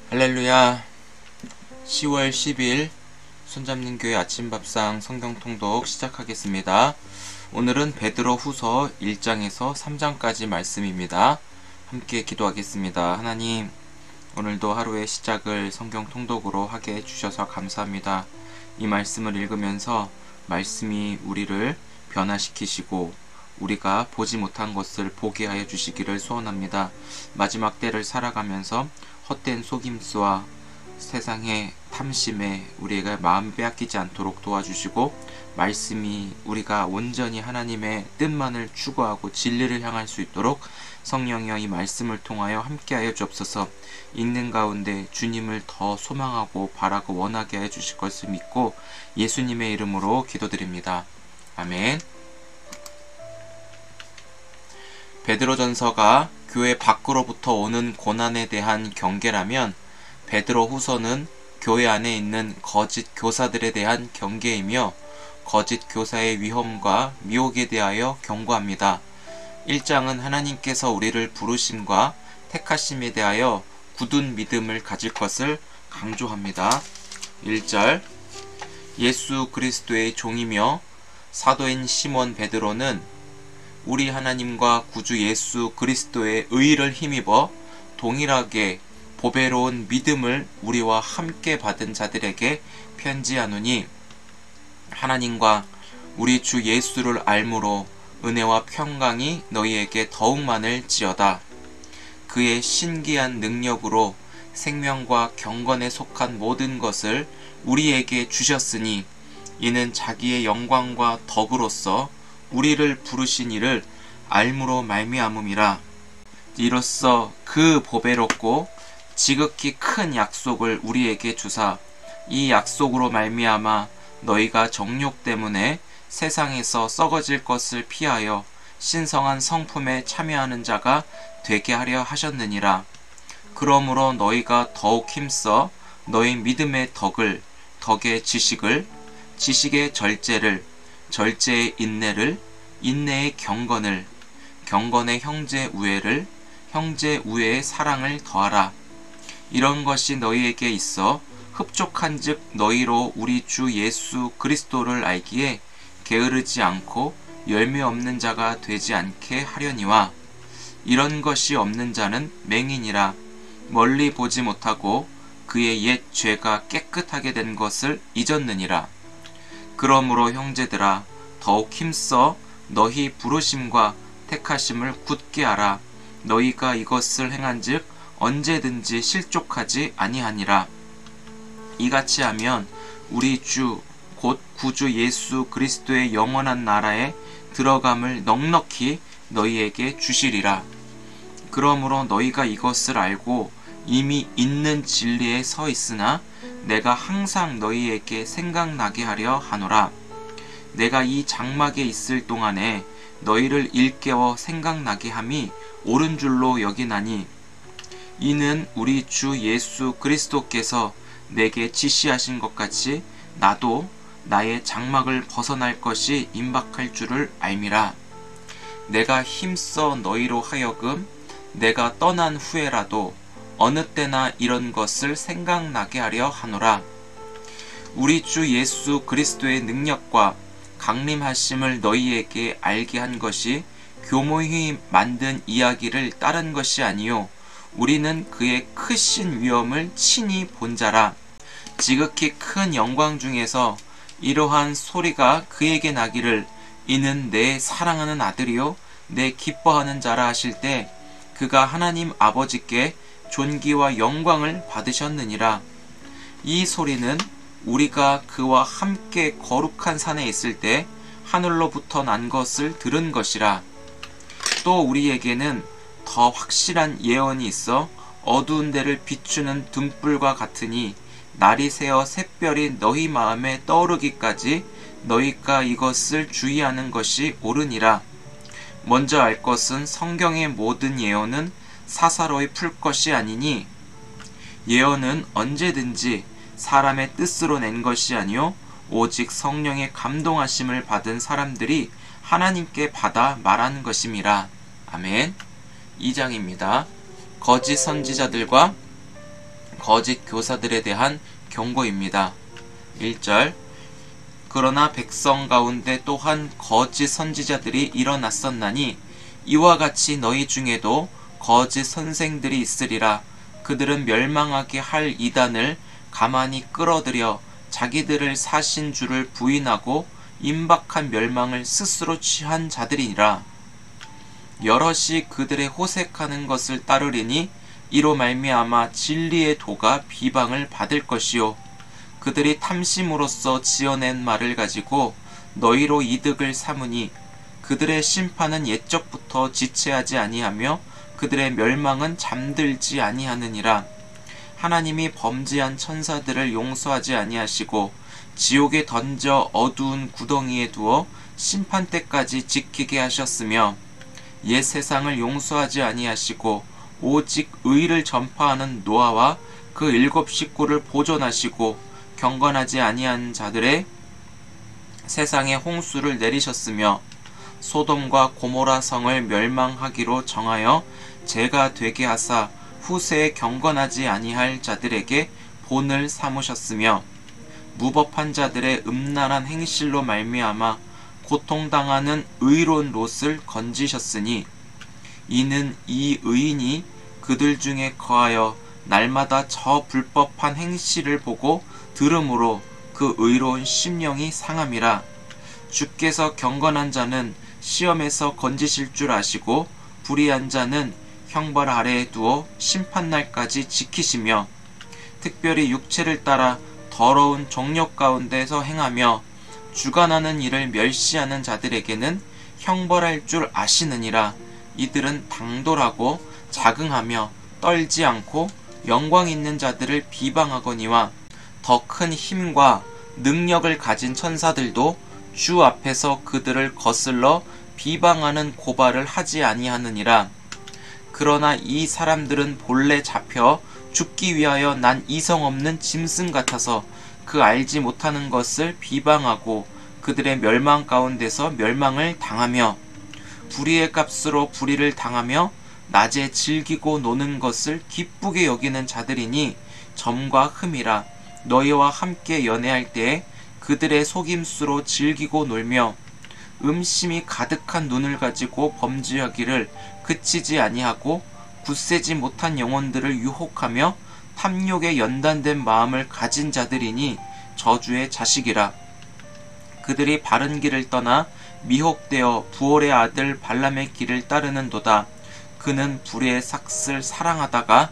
할렐루야. 10월 10일 손잡는 교회 아침밥상 성경통독 시작하겠습니다. 오늘은 베드로 후서 1장에서 3장까지 말씀입니다. 함께 기도하겠습니다. 하나님, 오늘도 하루의 시작을 성경통독으로 하게 해주셔서 감사합니다. 이 말씀을 읽으면서 말씀이 우리를 변화시키시고 우리가 보지 못한 것을 보게 하여 주시기를 소원합니다. 마지막 때를 살아가면서 헛된 속임수와 세상의 탐심에 우리가 마음 빼앗기지 않도록 도와주시고, 말씀이 우리가 온전히 하나님의 뜻만을 추구하고 진리를 향할 수 있도록 성령이여 이 말씀을 통하여 함께하여 주옵소서. 읽는 가운데 주님을 더 소망하고 바라고 원하게 해 주실 것을 믿고 예수님의 이름으로 기도드립니다. 아멘. 베드로전서가 교회 밖으로부터 오는 고난에 대한 경계라면, 베드로 후서는 교회 안에 있는 거짓 교사들에 대한 경계이며 거짓 교사의 위험과 미혹에 대하여 경고합니다. 1장은 하나님께서 우리를 부르심과 택하심에 대하여 굳은 믿음을 가질 것을 강조합니다. 1절, 예수 그리스도의 종이며 사도인 시몬 베드로는 우리 하나님과 구주 예수 그리스도의 의를 힘입어 동일하게 보배로운 믿음을 우리와 함께 받은 자들에게 편지하노니, 하나님과 우리 주 예수를 알므로 은혜와 평강이 너희에게 더욱 많을지어다. 그의 신기한 능력으로 생명과 경건에 속한 모든 것을 우리에게 주셨으니, 이는 자기의 영광과 덕으로서 우리를 부르신 이를 알므로 말미암음이라. 이로써 그 보배롭고 지극히 큰 약속을 우리에게 주사, 이 약속으로 말미암아 너희가 정욕 때문에 세상에서 썩어질 것을 피하여 신성한 성품에 참여하는 자가 되게 하려 하셨느니라. 그러므로 너희가 더욱 힘써 너희 믿음의 덕을, 덕의 지식을, 지식의 절제를, 절제의 인내를, 인내의 경건을, 경건의 형제 우애를, 형제 우애의 사랑을 더하라. 이런 것이 너희에게 있어 흡족한즉 너희로 우리 주 예수 그리스도를 알기에 게으르지 않고 열매 없는 자가 되지 않게 하려니와, 이런 것이 없는 자는 맹인이라 멀리 보지 못하고 그의 옛 죄가 깨끗하게 된 것을 잊었느니라. 그러므로 형제들아, 더욱 힘써 너희 부르심과 택하심을 굳게 하라. 너희가 이것을 행한즉 언제든지 실족하지 아니하니라. 이같이 하면 우리 주 곧 구주 예수 그리스도의 영원한 나라에 들어감을 넉넉히 너희에게 주시리라. 그러므로 너희가 이것을 알고 이미 있는 진리에 서 있으나 내가 항상 너희에게 생각나게 하려 하노라. 내가 이 장막에 있을 동안에 너희를 일깨워 생각나게 함이 옳은 줄로 여기나니, 이는 우리 주 예수 그리스도께서 내게 지시하신 것 같이 나도 나의 장막을 벗어날 것이 임박할 줄을 알미라. 내가 힘써 너희로 하여금 내가 떠난 후에라도 어느 때나 이런 것을 생각나게 하려 하노라. 우리 주 예수 그리스도의 능력과 강림하심을 너희에게 알게 한 것이 교모히 만든 이야기를 따른 것이 아니요 우리는 그의 크신 위엄을 친히 본 자라. 지극히 큰 영광 중에서 이러한 소리가 그에게 나기를, 이는 내 사랑하는 아들이요 내 기뻐하는 자라 하실 때 그가 하나님 아버지께 존귀와 영광을 받으셨느니라. 이 소리는 우리가 그와 함께 거룩한 산에 있을 때 하늘로부터 난 것을 들은 것이라. 또 우리에게는 더 확실한 예언이 있어 어두운 데를 비추는 등불과 같으니, 날이 새어 샛별이 너희 마음에 떠오르기까지 너희가 이것을 주의하는 것이 옳으니라. 먼저 알 것은 성경의 모든 예언은 사사로이 풀 것이 아니니, 예언은 언제든지 사람의 뜻으로 낸 것이 아니요 오직 성령의 감동하심을 받은 사람들이 하나님께 받아 말한 것임이라. 아멘. 2장입니다. 거짓 선지자들과 거짓 교사들에 대한 경고입니다. 1절 그러나 백성 가운데 또한 거짓 선지자들이 일어났었나니 이와 같이 너희 중에도 거짓 선생들이 있으리라. 그들은 멸망하게 할 이단을 가만히 끌어들여 자기들을 사신 주를 부인하고 임박한 멸망을 스스로 취한 자들이니라. 여럿이 그들의 호색하는 것을 따르리니 이로 말미암아 진리의 도가 비방을 받을 것이요 그들이 탐심으로써 지어낸 말을 가지고 너희로 이득을 삼으니 그들의 심판은 옛적부터 지체하지 아니하며 그들의 멸망은 잠들지 아니하느니라. 하나님이 범죄한 천사들을 용서하지 아니하시고 지옥에 던져 어두운 구덩이에 두어 심판 때까지 지키게 하셨으며 옛 세상을 용서하지 아니하시고 오직 의를 전파하는 노아와 그 7 식구를 보존하시고 경건하지 아니한 자들의 세상에 홍수를 내리셨으며 소돔과 고모라 성을 멸망하기로 정하여 죄가 되게 하사 후세에 경건하지 아니할 자들에게 본을 삼으셨으며 무법한 자들의 음란한 행실로 말미암아 고통당하는 의로운 롯을 건지셨으니 이는 이 의인이 그들 중에 거하여 날마다 저 불법한 행실을 보고 들음으로 그 의로운 심령이 상함이라. 주께서 경건한 자는 시험에서 건지실 줄 아시고 불의한 자는 형벌 아래에 두어 심판날까지 지키시며 특별히 육체를 따라 더러운 정욕 가운데서 행하며 주관하는 일을 멸시하는 자들에게는 형벌할 줄 아시느니라. 이들은 당돌하고 자긍하며 떨지 않고 영광 있는 자들을 비방하거니와 더 큰 힘과 능력을 가진 천사들도 주 앞에서 그들을 거슬러 비방하는 고발을 하지 아니하느니라. 그러나 이 사람들은 본래 잡혀 죽기 위하여 난 이성 없는 짐승 같아서 그 알지 못하는 것을 비방하고 그들의 멸망 가운데서 멸망을 당하며 불의의 값으로 불의를 당하며 낮에 즐기고 노는 것을 기쁘게 여기는 자들이니 점과 흠이라. 너희와 함께 연애할 때에 그들의 속임수로 즐기고 놀며 음심이 가득한 눈을 가지고 범죄하기를 그치지 아니하고 굳세지 못한 영혼들을 유혹하며 탐욕에 연단된 마음을 가진 자들이니 저주의 자식이라. 그들이 바른 길을 떠나 미혹되어 부올의 아들 발람의 길을 따르는도다. 그는 불의의 삭슬 사랑하다가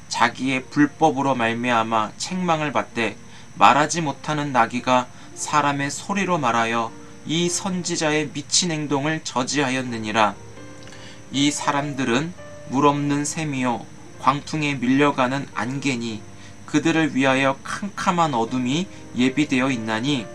자기의 불법으로 말미암아 책망을 받되 말하지 못하는 나귀가 사람의 소리로 말하여 이 선지자의 미친 행동을 저지하였느니라. 이 사람들은 물 없는 샘이요 광풍에 밀려가는 안개니 그들을 위하여 캄캄한 어둠이 예비되어 있나니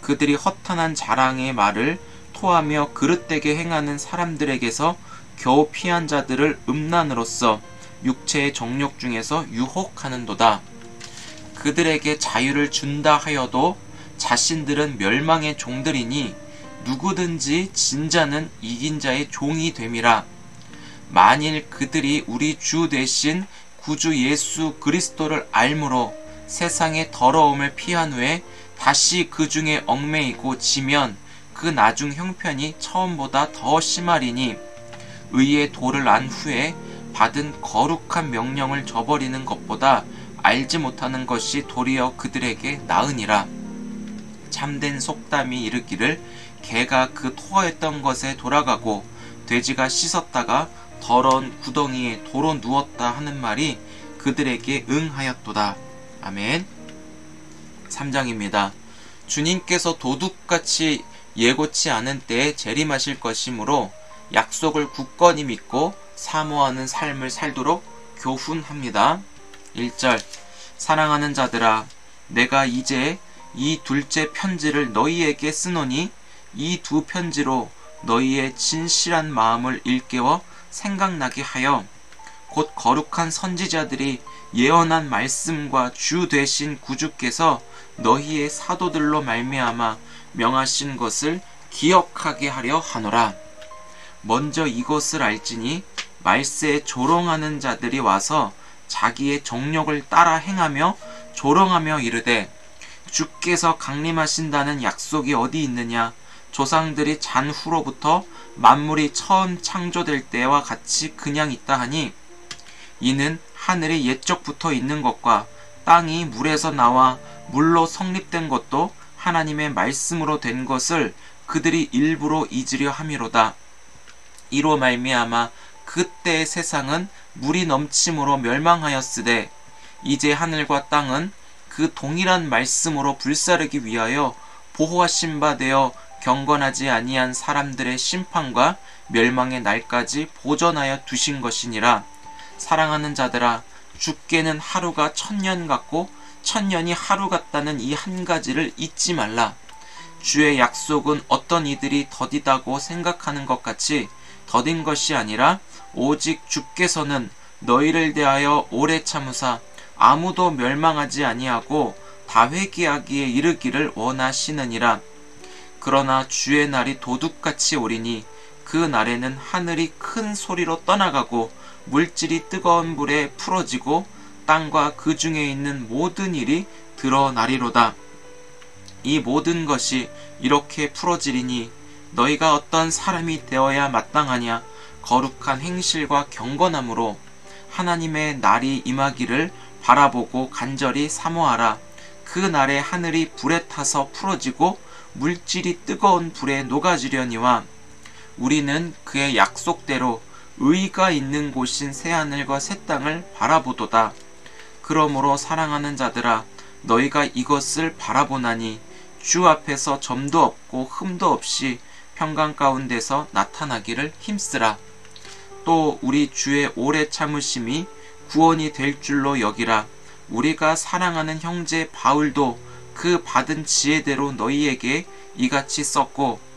그들이 허탄한 자랑의 말을 토하며 그릇되게 행하는 사람들에게서 겨우 피한 자들을 음란으로써 육체의 정욕 중에서 유혹하는도다. 그들에게 자유를 준다 하여도 자신들은 멸망의 종들이니 누구든지 진 자는 이긴 자의 종이 됨이라. 만일 그들이 우리 주 대신 구주 예수 그리스도를 알므로 세상의 더러움을 피한 후에 다시 그 중에 얽매이고 지면 그 나중 형편이 처음보다 더 심하리니 의의 도를 안 후에 받은 거룩한 명령을 저버리는 것보다 알지 못하는 것이 도리어 그들에게 나으니라. 참된 속담이 이르기를 개가 그 토하였던 것에 돌아가고 돼지가 씻었다가 더러운 구덩이에 도로 누웠다 하는 말이 그들에게 응하였도다. 아멘. 3장입니다. 주님께서 도둑같이 예고치 않은 때에 재림하실 것이므로 약속을 굳건히 믿고 사모하는 삶을 살도록 교훈합니다. 1절 사랑하는 자들아 내가 이제 이 둘째 편지를 너희에게 쓰노니 이 두 편지로 너희의 진실한 마음을 일깨워 생각나게 하여 곧 거룩한 선지자들이 예언한 말씀과 주 되신 구주께서 너희의 사도들로 말미암아 명하신 것을 기억하게 하려 하노라. 먼저 이것을 알지니 말세에 조롱하는 자들이 와서 자기의 정욕을 따라 행하며 조롱하며 이르되 주께서 강림하신다는 약속이 어디 있느냐? 조상들이 잔 후로부터 만물이 처음 창조될 때와 같이 그냥 있다 하니 이는 하늘이 옛적부터 있는 것과 땅이 물에서 나와 물로 성립된 것도 하나님의 말씀으로 된 것을 그들이 일부러 잊으려 함이로다. 이로 말미암아 그때의 세상은 물이 넘침으로 멸망하였으되 이제 하늘과 땅은 그 동일한 말씀으로 불사르기 위하여 보호하신 바 되어 경건하지 아니한 사람들의 심판과 멸망의 날까지 보전하여 두신 것이니라. 사랑하는 자들아, 주께는 하루가 1000년 같고 1000년이 하루 같다는 이 한 가지를 잊지 말라. 주의 약속은 어떤 이들이 더디다고 생각하는 것 같이 더딘 것이 아니라 오직 주께서는 너희를 대하여 오래 참으사 아무도 멸망하지 아니하고 다 회개하기에 이르기를 원하시느니라. 그러나 주의 날이 도둑같이 오리니 그 날에는 하늘이 큰 소리로 떠나가고 물질이 뜨거운 불에 풀어지고 땅과 그 중에 있는 모든 일이 드러나리로다. 이 모든 것이 이렇게 풀어지리니 너희가 어떤 사람이 되어야 마땅하냐? 거룩한 행실과 경건함으로 하나님의 날이 임하기를 바라보고 간절히 사모하라. 그 날에 하늘이 불에 타서 풀어지고 물질이 뜨거운 불에 녹아지려니와 우리는 그의 약속대로 의가 있는 곳인 새하늘과 새 땅을 바라보도다. 그러므로 사랑하는 자들아, 너희가 이것을 바라보나니 주 앞에서 점도 없고 흠도 없이 평강 가운데서 나타나기를 힘쓰라. 또 우리 주의 오래 참으심이 구원이 될 줄로 여기라. 우리가 사랑하는 형제 바울도 그 받은 지혜대로 너희에게 이같이 썼고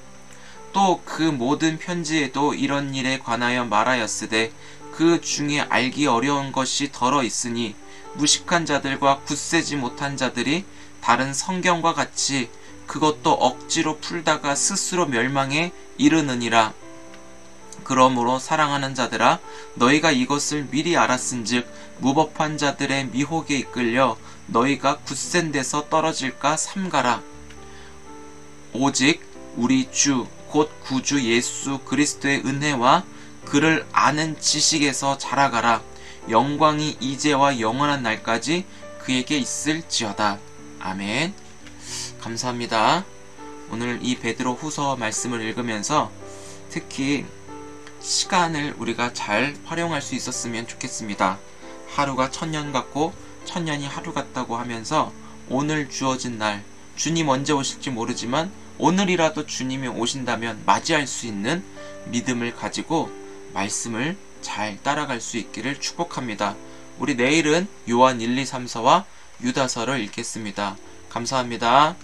또 그 모든 편지에도 이런 일에 관하여 말하였으되 그 중에 알기 어려운 것이 덜어 있으니 무식한 자들과 굳세지 못한 자들이 다른 성경과 같이 그것도 억지로 풀다가 스스로 멸망에 이르느니라. 그러므로 사랑하는 자들아, 너희가 이것을 미리 알았은즉 무법한 자들의 미혹에 이끌려 너희가 굳센 데서 떨어질까 삼가라. 오직 우리 주 곧 구주 예수 그리스도의 은혜와 그를 아는 지식에서 자라가라. 영광이 이제와 영원한 날까지 그에게 있을지어다. 아멘. 감사합니다. 오늘 이 베드로 후서 말씀을 읽으면서 특히 시간을 우리가 잘 활용할 수 있었으면 좋겠습니다. 하루가 1000년 같고 1000년이 하루 같다고 하면서 오늘 주어진 날, 주님 언제 오실지 모르지만 오늘이라도 주님이 오신다면 맞이할 수 있는 믿음을 가지고 말씀을 잘 따라갈 수 있기를 축복합니다. 우리 내일은 요한 1, 2, 3서와 유다서를 읽겠습니다. 감사합니다.